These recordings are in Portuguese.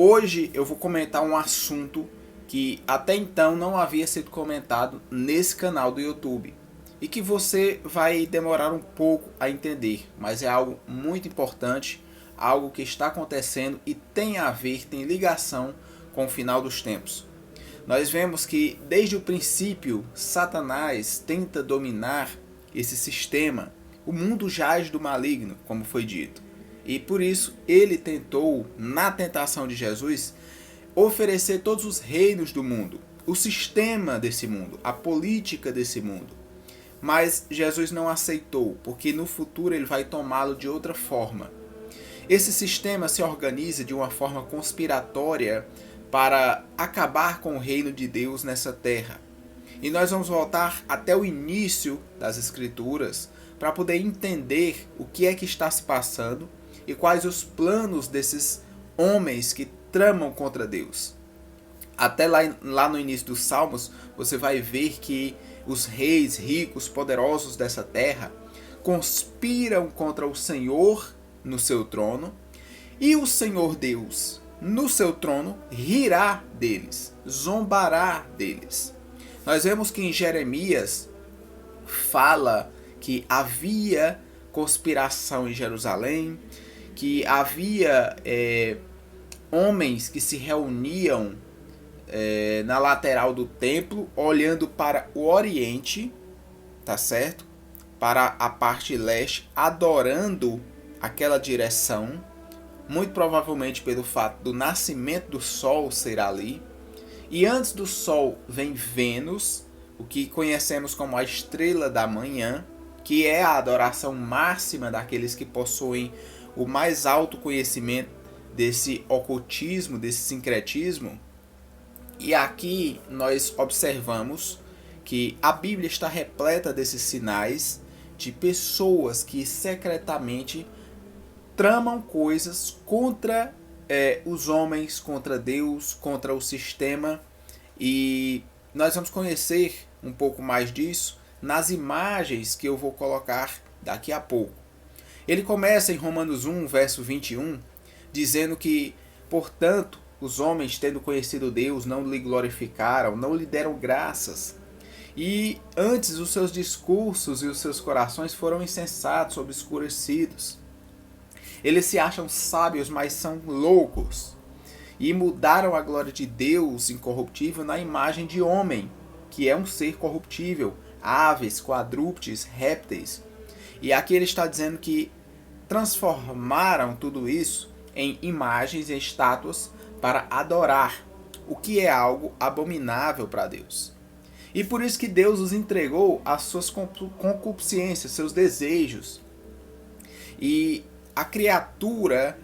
Hoje eu vou comentar um assunto que até então não havia sido comentado nesse canal do YouTube e que você vai demorar um pouco a entender, mas é algo muito importante, algo que está acontecendo e tem a ver, tem ligação com o final dos tempos. Nós vemos que desde o princípio Satanás tenta dominar esse sistema. O mundo jaz do maligno, como foi dito. E por isso ele tentou, na tentação de Jesus, oferecer todos os reinos do mundo, o sistema desse mundo, a política desse mundo. Mas Jesus não aceitou, porque no futuro ele vai tomá-lo de outra forma. Esse sistema se organiza de uma forma conspiratória para acabar com o reino de Deus nessa terra. E nós vamos voltar até o início das Escrituras para poder entender o que é que está se passando e quais os planos desses homens que tramam contra Deus. Até lá no início dos Salmos, você vai ver que os reis ricos, poderosos dessa terra conspiram contra o Senhor no seu trono, e o Senhor Deus no seu trono rirá deles, zombará deles. Nós vemos que em Jeremias fala que havia conspiração em Jerusalém, que havia homens que se reuniam na lateral do templo, olhando para o oriente, tá certo? Para a parte leste, adorando aquela direção, muito provavelmente pelo fato do nascimento do sol ser ali. E antes do sol vem Vênus, o que conhecemos como a estrela da manhã, que é a adoração máxima daqueles que possuem o mais alto conhecimento desse ocultismo, desse sincretismo. E aqui nós observamos que a Bíblia está repleta desses sinais de pessoas que secretamente tramam coisas contra os homens, contra Deus, contra o sistema. E nós vamos conhecer um pouco mais disso nas imagens que eu vou colocar daqui a pouco. Ele começa em Romanos 1, verso 21, dizendo que, portanto, os homens, tendo conhecido Deus, não lhe glorificaram, não lhe deram graças. E antes os seus discursos e os seus corações foram insensatos, obscurecidos. Eles se acham sábios, mas são loucos. E mudaram a glória de Deus incorruptível na imagem de homem, que é um ser corruptível, aves, quadrúpedes, répteis. E aqui ele está dizendo que transformaram tudo isso em imagens e estátuas para adorar, o que é algo abominável para Deus. E por isso que Deus os entregou às suas concupiscências, seus desejos. E a criatura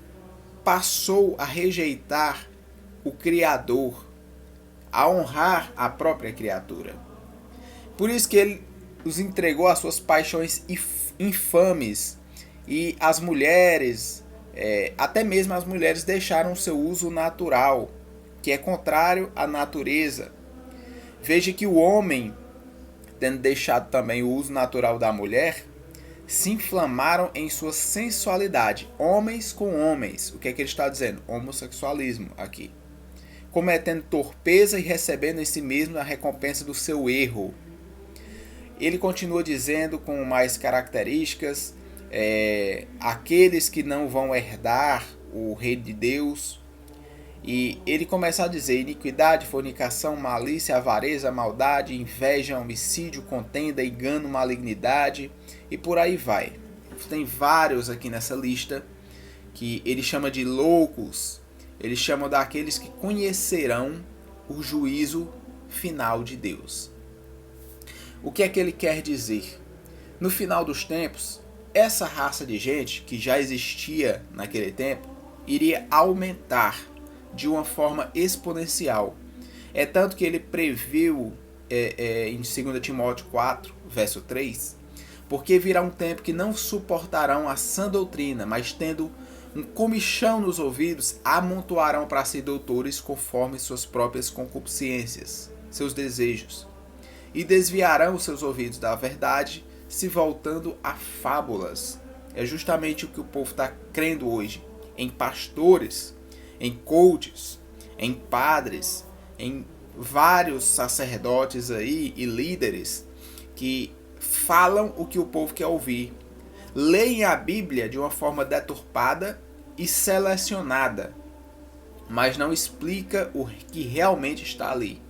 passou a rejeitar o Criador, a honrar a própria criatura. Por isso que ele os entregou às suas paixões infames. E as mulheres, até mesmo as mulheres, deixaram o seu uso natural, que é contrário à natureza. Veja que o homem, tendo deixado também o uso natural da mulher, se inflamaram em sua sensualidade, homens com homens. O que é que ele está dizendo? Homossexualismo aqui. Cometendo torpeza e recebendo em si mesmo a recompensa do seu erro. Ele continua dizendo com mais características, aqueles que não vão herdar o reino de Deus. E ele começa a dizer: iniquidade, fornicação, malícia, avareza, maldade, inveja, homicídio, contenda, engano, malignidade, e por aí vai. Tem vários aqui nessa lista que ele chama de loucos. Ele chama daqueles que conhecerão o juízo final de Deus. O que é que ele quer dizer? No final dos tempos, essa raça de gente que já existia naquele tempo iria aumentar de uma forma exponencial. É tanto que ele previu em 2 Timóteo 4, verso 3, porque virá um tempo que não suportarão a sã doutrina, mas tendo um comichão nos ouvidos, amontoarão para si doutores conforme suas próprias concupiscências, seus desejos, e desviarão os seus ouvidos da verdade, se voltando a fábulas. É justamente o que o povo está crendo hoje, em pastores em coaches, em padres, em vários sacerdotes aí e líderes que falam o que o povo quer ouvir. Leem a Bíblia de uma forma deturpada e selecionada, mas não explica o que realmente está ali.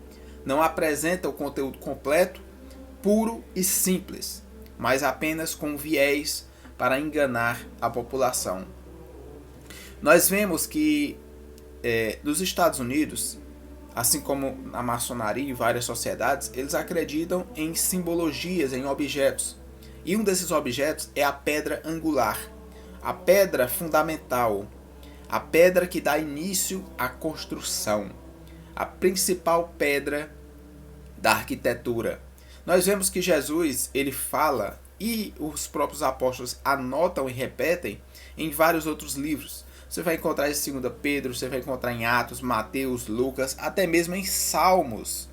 Não apresenta o conteúdo completo, puro e simples, mas apenas com viés para enganar a população. Nós vemos que nos Estados Unidos, assim como na maçonaria e várias sociedades, eles acreditam em simbologias, em objetos. E um desses objetos é a pedra angular, a pedra fundamental, a pedra que dá início à construção, a principal pedra da arquitetura. Nós vemos que Jesus, ele fala, e os próprios apóstolos anotam e repetem em vários outros livros. Você vai encontrar em 2 Pedro, você vai encontrar em Atos, Mateus, Lucas, até mesmo em Salmos,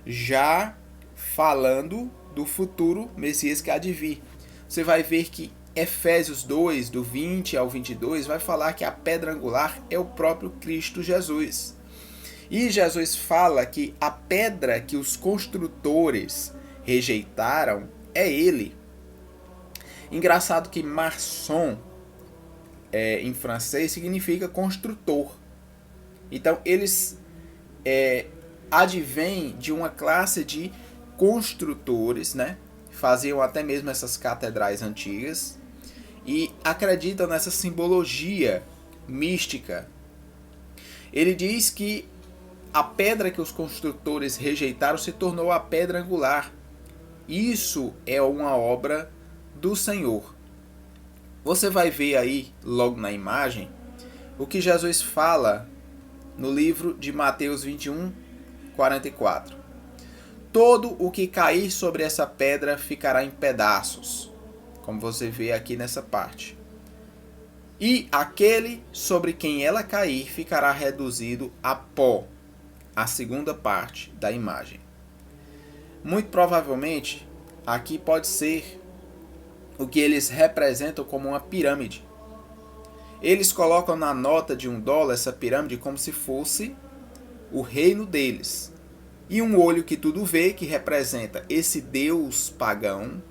já falando do futuro Messias que há de vir. Você vai ver que Efésios 2, do 20 ao 22, vai falar que a pedra angular é o próprio Cristo Jesus. E Jesus fala que a pedra que os construtores rejeitaram é ele. Engraçado que maçom, em francês, significa construtor. Então, eles advêm de uma classe de construtores, né? Faziam até mesmo essas catedrais antigas e acreditam nessa simbologia mística. Ele diz que a pedra que os construtores rejeitaram se tornou a pedra angular. Isso é uma obra do Senhor. Você vai ver aí, logo na imagem, o que Jesus fala no livro de Mateus 21, 44. Todo o que cair sobre essa pedra ficará em pedaços, como você vê aqui nessa parte. E aquele sobre quem ela cair ficará reduzido a pó, a segunda parte da imagem. Muito provavelmente, aqui pode ser o que eles representam como uma pirâmide. Eles colocam na nota de $1 essa pirâmide como se fosse o reino deles. E um olho que tudo vê, que representa esse deus pagão,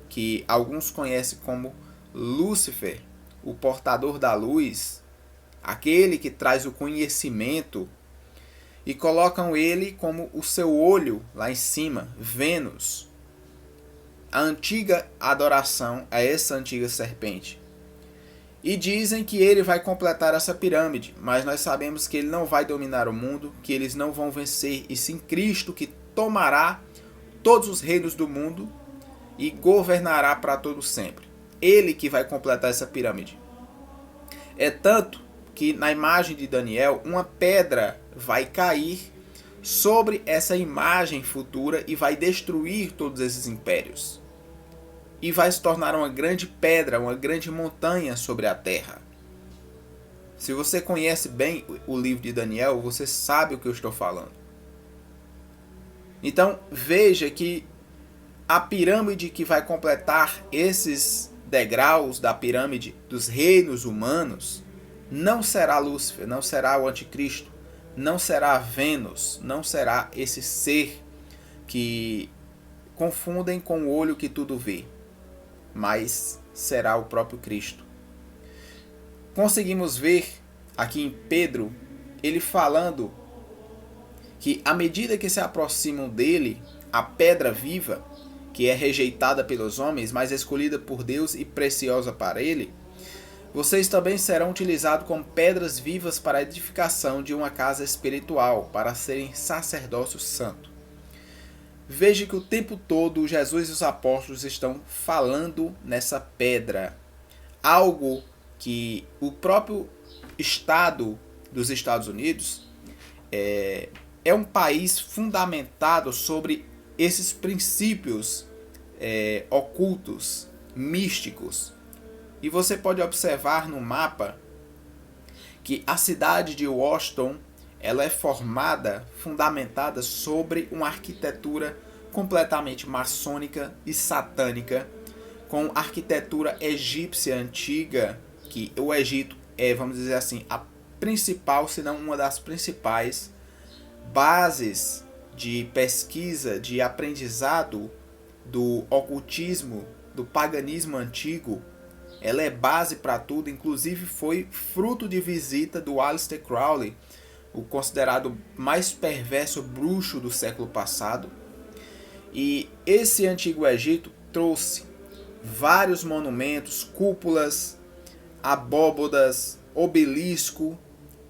que alguns conhecem como Lúcifer, o portador da luz, aquele que traz o conhecimento, e colocam ele como o seu olho lá em cima, Vênus, a antiga adoração a essa antiga serpente. E dizem que ele vai completar essa pirâmide, mas nós sabemos que ele não vai dominar o mundo, que eles não vão vencer, e sim Cristo que tomará todos os reinos do mundo e governará para todo sempre. Ele que vai completar essa pirâmide. É tanto que na imagem de Daniel, uma pedra vai cair sobre essa imagem futura e vai destruir todos esses impérios. E vai se tornar uma grande pedra, uma grande montanha sobre a terra. Se você conhece bem o livro de Daniel, você sabe o que eu estou falando. Então, veja que a pirâmide que vai completar esses degraus da pirâmide dos reinos humanos não será Lúcifer, não será o anticristo, não será Vênus, não será esse ser que confundem com o olho que tudo vê, mas será o próprio Cristo. Conseguimos ver aqui em Pedro, ele falando que à medida que se aproximam dele, a pedra viva, que é rejeitada pelos homens, mas escolhida por Deus e preciosa para ele, vocês também serão utilizados como pedras vivas para a edificação de uma casa espiritual, para serem sacerdócio santo. Veja que o tempo todo Jesus e os apóstolos estão falando nessa pedra. Algo que o próprio Estado dos Estados Unidos é um país fundamentado sobre esses princípios ocultos, místicos. E você pode observar no mapa que a cidade de Washington ela é fundamentada sobre uma arquitetura completamente maçônica e satânica, com arquitetura egípcia antiga, que o Egito é, vamos dizer assim, a principal, se não uma das principais bases de pesquisa, de aprendizado do ocultismo, do paganismo antigo. Ela é base para tudo, inclusive foi fruto de visita do Aleister Crowley, o considerado mais perverso bruxo do século passado. E esse antigo Egito trouxe vários monumentos, cúpulas, abóbodas, obelisco,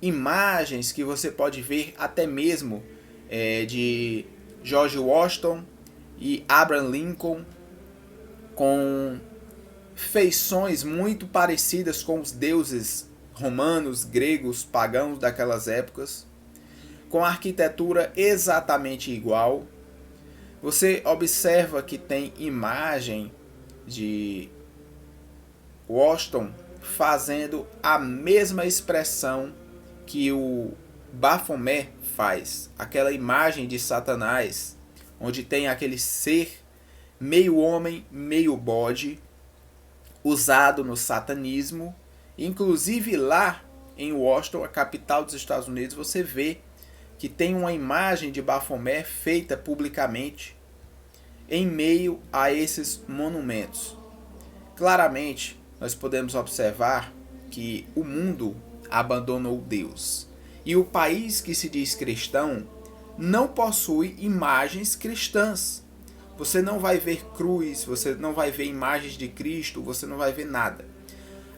imagens que você pode ver até mesmo de George Washington e Abraham Lincoln, com feições muito parecidas com os deuses romanos, gregos, pagãos daquelas épocas, com arquitetura exatamente igual. Você observa que tem imagem de Washington fazendo a mesma expressão que o Baphomet faz, aquela imagem de Satanás, onde tem aquele ser meio homem, meio bode, usado no satanismo. Inclusive lá em Washington, a capital dos Estados Unidos, você vê que tem uma imagem de Baphomet feita publicamente em meio a esses monumentos. Claramente, nós podemos observar que o mundo abandonou Deus. E o país que se diz cristão não possui imagens cristãs. Você não vai ver cruz, você não vai ver imagens de Cristo, você não vai ver nada.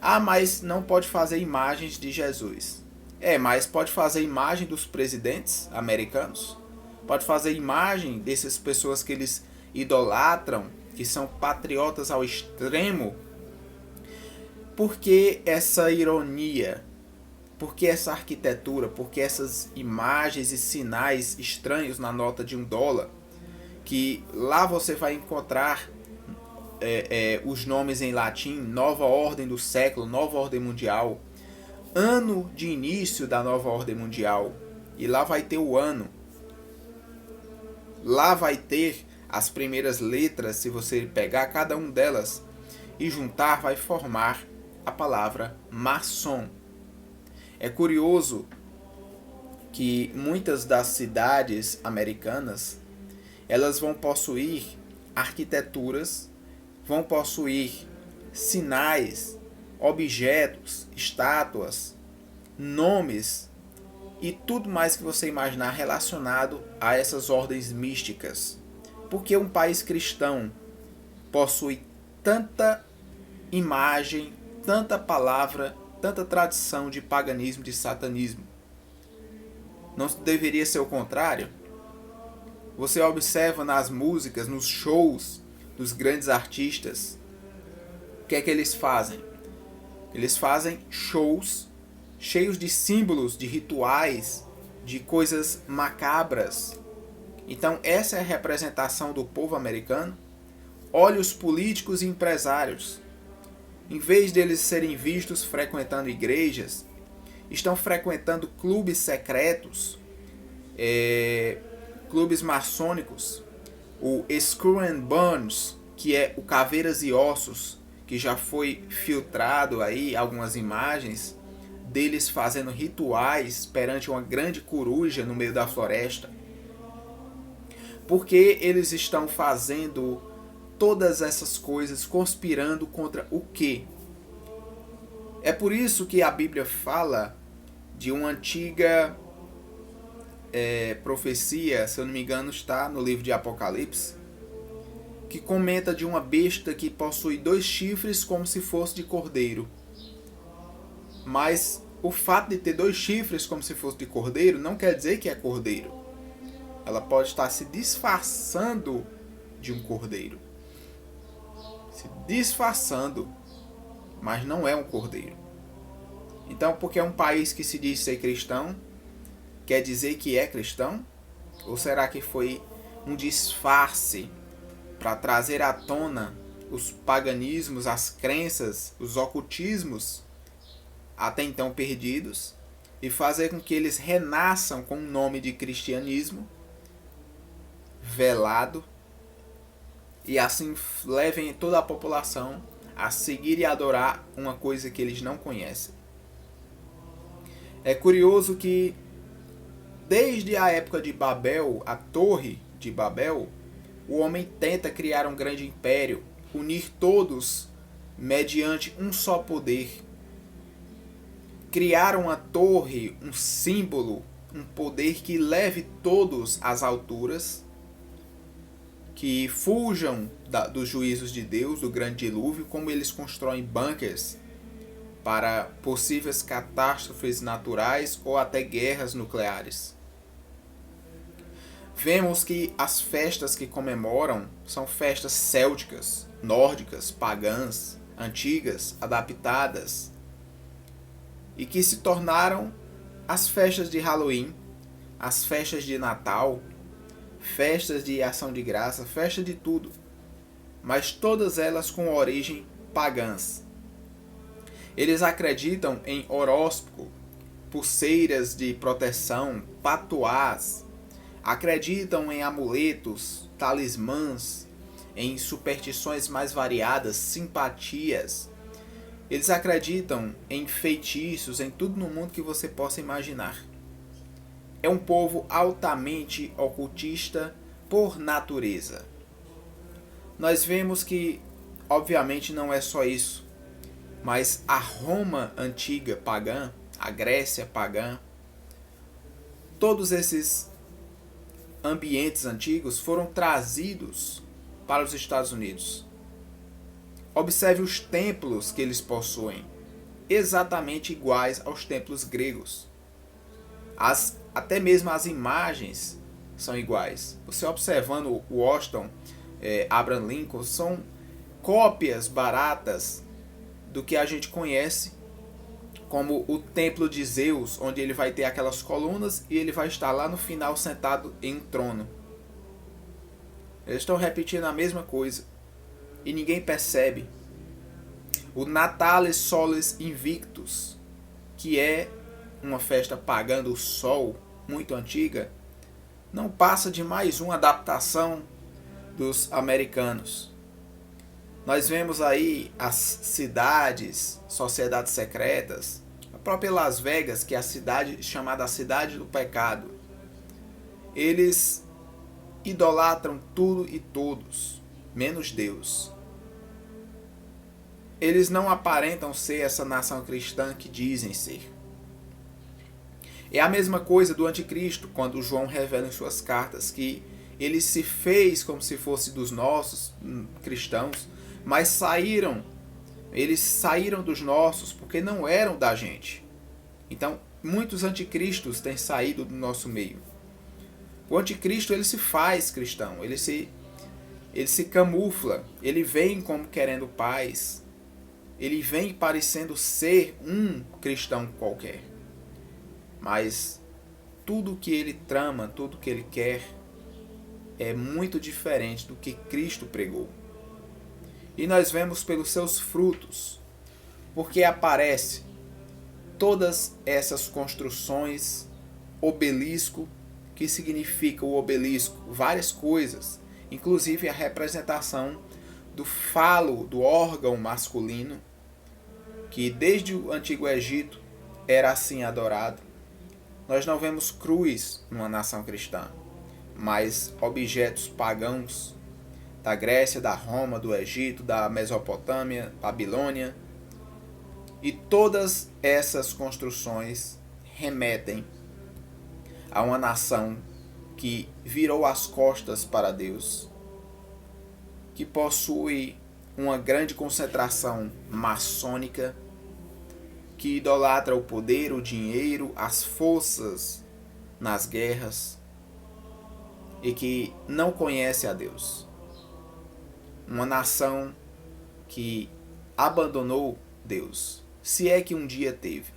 Ah, mas não pode fazer imagens de Jesus. Mas pode fazer imagem dos presidentes americanos, pode fazer imagem dessas pessoas que eles idolatram, que são patriotas ao extremo. Por que essa ironia? Por que essa arquitetura? Por que essas imagens e sinais estranhos na nota de $1? Que lá você vai encontrar os nomes em latim: Nova Ordem do Século, Nova Ordem Mundial, ano de início da Nova Ordem Mundial. E lá vai ter o ano. Lá vai ter as primeiras letras. Se você pegar cada uma delas e juntar, vai formar a palavra maçom. É curioso que muitas das cidades americanas, elas vão possuir arquiteturas, vão possuir sinais, objetos, estátuas, nomes e tudo mais que você imaginar relacionado a essas ordens místicas. Porque um país cristão possui tanta imagem, tanta palavra, tanta tradição de paganismo, de satanismo? Não deveria ser o contrário? Você observa nas músicas, nos shows dos grandes artistas, o que é que eles fazem? Eles fazem shows cheios de símbolos, de rituais, de coisas macabras. Então essa é a representação do povo americano. Olha os políticos e empresários. Em vez deles serem vistos frequentando igrejas, estão frequentando clubes secretos, clubes maçônicos. O Skull and Bones, que é o Caveiras e Ossos, que já foi filtrado aí algumas imagens deles fazendo rituais perante uma grande coruja no meio da floresta. Porque eles estão fazendo todas essas coisas, conspirando contra o quê? É por isso que a Bíblia fala de uma antiga profecia, se eu não me engano está no livro de Apocalipse, que comenta de uma besta que possui 2 chifres como se fosse de cordeiro. Mas o fato de ter 2 chifres como se fosse de cordeiro não quer dizer que é cordeiro. Ela pode estar se disfarçando de um cordeiro. Se disfarçando, mas não é um cordeiro. Então, porque é um país que se diz ser cristão, quer dizer que é cristão? Ou será que foi um disfarce para trazer à tona os paganismos, as crenças, os ocultismos até então perdidos e fazer com que eles renasçam com o nome de cristianismo velado e assim levem toda a população a seguir e adorar uma coisa que eles não conhecem? É curioso que desde a época de Babel, a Torre de Babel, o homem tenta criar um grande império, unir todos mediante um só poder. Criar uma torre, um símbolo, um poder que leve todos às alturas, que fujam dos juízos de Deus, do grande dilúvio, como eles constroem bunkers para possíveis catástrofes naturais ou até guerras nucleares. Vemos que as festas que comemoram são festas célticas, nórdicas, pagãs, antigas, adaptadas, e que se tornaram as festas de Halloween, as festas de Natal, festas de ação de graça, festa de tudo, mas todas elas com origem pagãs. Eles acreditam em horóscopo, pulseiras de proteção, patuás, acreditam em amuletos, talismãs, em superstições mais variadas, simpatias. Eles acreditam em feitiços, em tudo no mundo que você possa imaginar. É um povo altamente ocultista por natureza. Nós vemos que, obviamente, não é só isso, mas a Roma antiga pagã, a Grécia pagã, todos esses ambientes antigos foram trazidos para os Estados Unidos. Observe os templos que eles possuem, exatamente iguais aos templos gregos. Até mesmo as imagens são iguais. Você observando o Washington, Abraham Lincoln, são cópias baratas do que a gente conhece como o templo de Zeus, onde ele vai ter aquelas colunas e ele vai estar lá no final sentado em um trono. Eles estão repetindo a mesma coisa e ninguém percebe. O Natalis Solis Invictus, que é uma festa pagã do sol muito antiga, não passa de mais uma adaptação dos americanos. Nós vemos aí as cidades, sociedades secretas, a própria Las Vegas, que é a cidade chamada a cidade do pecado. Eles idolatram tudo e todos, menos Deus. Eles não aparentam ser essa nação cristã que dizem ser. É a mesma coisa do anticristo, quando João revela em suas cartas que ele se fez como se fosse dos nossos cristãos, mas eles saíram dos nossos porque não eram da gente. Então, muitos anticristos têm saído do nosso meio. O anticristo, ele se faz cristão, ele se camufla, ele vem como querendo paz, ele vem parecendo ser um cristão qualquer. Mas tudo que ele trama, tudo que ele quer é muito diferente do que Cristo pregou. E nós vemos pelos seus frutos, porque aparece todas essas construções, obelisco, que significa o obelisco, várias coisas, inclusive a representação do falo, do órgão masculino, que desde o Antigo Egito era assim adorado. Nós não vemos cruz numa nação cristã, mas objetos pagãos da Grécia, da Roma, do Egito, da Mesopotâmia, Babilônia. E todas essas construções remetem a uma nação que virou as costas para Deus, que possui uma grande concentração maçônica, que idolatra o poder, o dinheiro, as forças nas guerras e que não conhece a Deus. Uma nação que abandonou Deus, se é que um dia teve.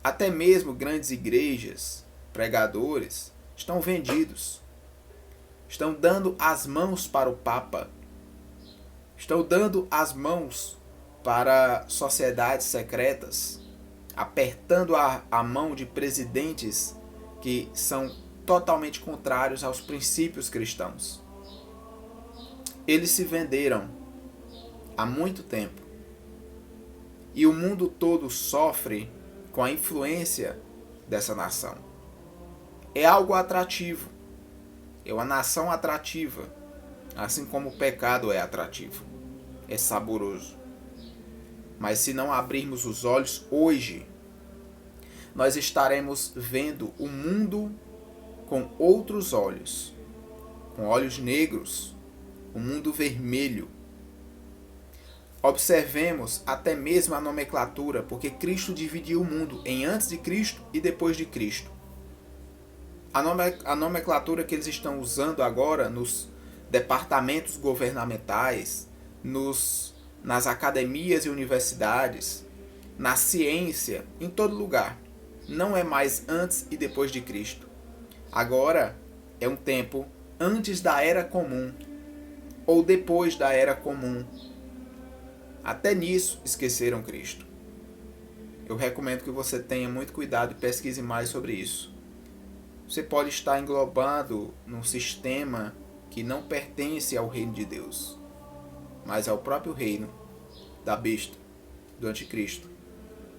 Até mesmo grandes igrejas, pregadores, estão vendidos. Estão dando as mãos para o Papa. Estão dando as mãos para sociedades secretas, apertando a mão de presidentes que são totalmente contrários aos princípios cristãos. Eles se venderam há muito tempo. E o mundo todo sofre com a influência dessa nação. É algo atrativo. É uma nação atrativa, assim como o pecado é atrativo. É saboroso. Mas se não abrirmos os olhos hoje, nós estaremos vendo o mundo com outros olhos, com olhos negros, o mundo vermelho. Observemos até mesmo a nomenclatura, porque Cristo dividiu o mundo em antes de Cristo e depois de Cristo. A nomenclatura que eles estão usando agora nos departamentos governamentais, nas academias e universidades, na ciência, em todo lugar, não é mais antes e depois de Cristo. Agora é um tempo antes da Era Comum ou depois da Era Comum. Até nisso esqueceram Cristo. Eu recomendo que você tenha muito cuidado e pesquise mais sobre isso. Você pode estar englobado num sistema que não pertence ao reino de Deus, mas ao próprio reino da besta, do anticristo,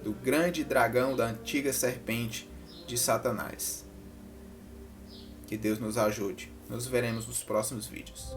do grande dragão, da antiga serpente de Satanás. Que Deus nos ajude. Nos veremos nos próximos vídeos.